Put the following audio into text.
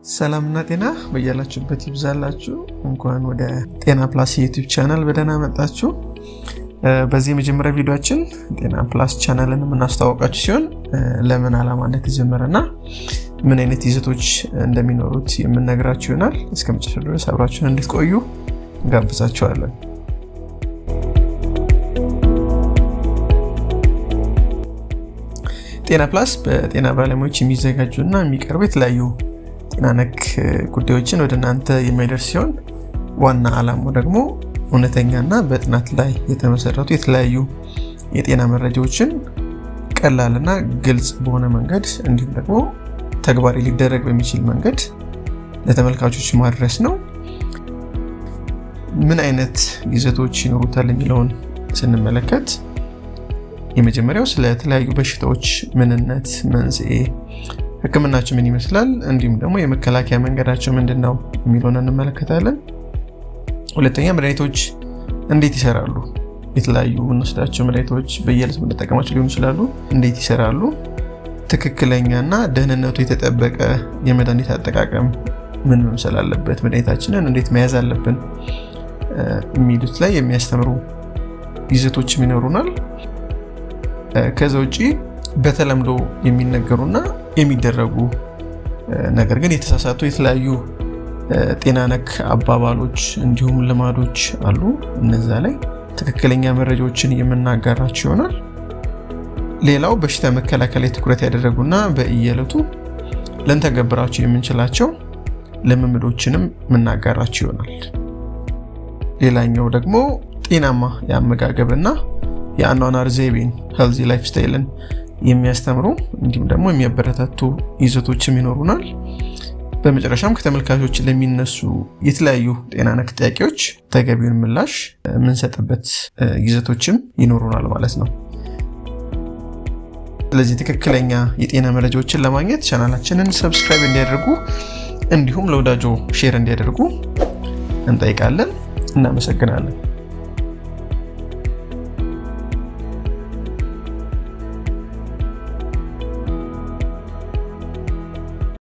ሰላምና ጤና በያላችሁበት ይብዛላችሁ። እንኳን ወደ ጤና ፕላስ ዩቲዩብ ቻናል በደህና መጣችሁ። በዚህ የመጀመሪያ ቪዲዮአችን ጤና ፕላስ ቻናልን የምናስተዋወቃችሁ ሲሆን ለምን ዓላማ እንደተጀመረና ምን አይነት ይዘቶች እንደሚኖሩት የምንነግራችሁ ይሆናል። እስከመጨረሻው ድረስ አብራችሁን እንድትቆዩ ጋብዛችኋለሁ። ጤና ፕላስ በጤና ባለሙያዎች የሚዘጋጁና የሚቀርቡ የተለያዩ ጤና ነክ ጉዳዮችን ወደ እናንተ የሚያደርስ ሲሆን ዋና ዓላማው ደግሞ እውነተኛና በጥናት ላይ የተመሰረቱ የተለያዩ የጤና መረጃዎችን ቀላልና ግልጽ በሆነ መንገድ እንዲሁም ደግሞ ተግባራዊ ሊደረግ በሚችል መንገድ ለተመልካቾች ማድረስ ነው። ምን አይነት ይዘቶች ይኖሩታል የሚለውን ስንመለከት የመጀመሪያው ስለ ተለያዩ በሽታዎች ምንነት፣ መንስኤ፣ ህክምናቸው ምን ይመስላል እንዲሁም ደግሞ የመከላከያ መንገዳቸው ምንድነው የሚለውን እንመለከታለን። ሁለተኛ መድኃኒቶች እንዴት ይሰራሉ፣ የተለያዩ የምንወስዳቸው መድኃኒቶች በየዕለቱ የምንጠቀማቸው ሊሆኑ ይችላሉ፣ እንዴት ይሰራሉ፣ ትክክለኛና ደህንነቱ የተጠበቀ የመድኃኒት አጠቃቀም ምን መምሰል አለበት፣ መድኃኒታችንን እንዴት መያዝ አለብን የሚሉት ላይ የሚያስተምሩ ይዘቶችም ይኖሩናል። ከዛ ውጪ በተለምዶ የሚነገሩና የሚደረጉ ነገር ግን የተሳሳቱ የተለያዩ ጤና ነክ አባባሎች እንዲሁም ልማዶች አሉ። እነዛ ላይ ትክክለኛ መረጃዎችን የምናጋራችሁ ይሆናል። ሌላው በሽታ መከላከል ላይ ትኩረት ያደረጉና በየዕለቱ ልንተገብራቸው የምንችላቸው ልምምዶችንም የምናጋራችሁ ይሆናል። ሌላኛው ደግሞ ጤናማ የአመጋገብና የአኗኗር ዘይቤን ሄልዚ ላይፍ ስታይልን የሚያስተምሩ እንዲሁም ደግሞ የሚያበረታቱ ይዘቶችም ይኖሩናል። በመጨረሻም ከተመልካቾች ለሚነሱ የተለያዩ ጤና ነክ ጥያቄዎች ተገቢውን ምላሽ የምንሰጥበት ይዘቶችም ይኖሩናል ማለት ነው። ስለዚህ ትክክለኛ የጤና መረጃዎችን ለማግኘት ቻናላችንን ሰብስክራይብ እንዲያደርጉ እንዲሁም ለወዳጆ ሼር እንዲያደርጉ እንጠይቃለን። እናመሰግናለን።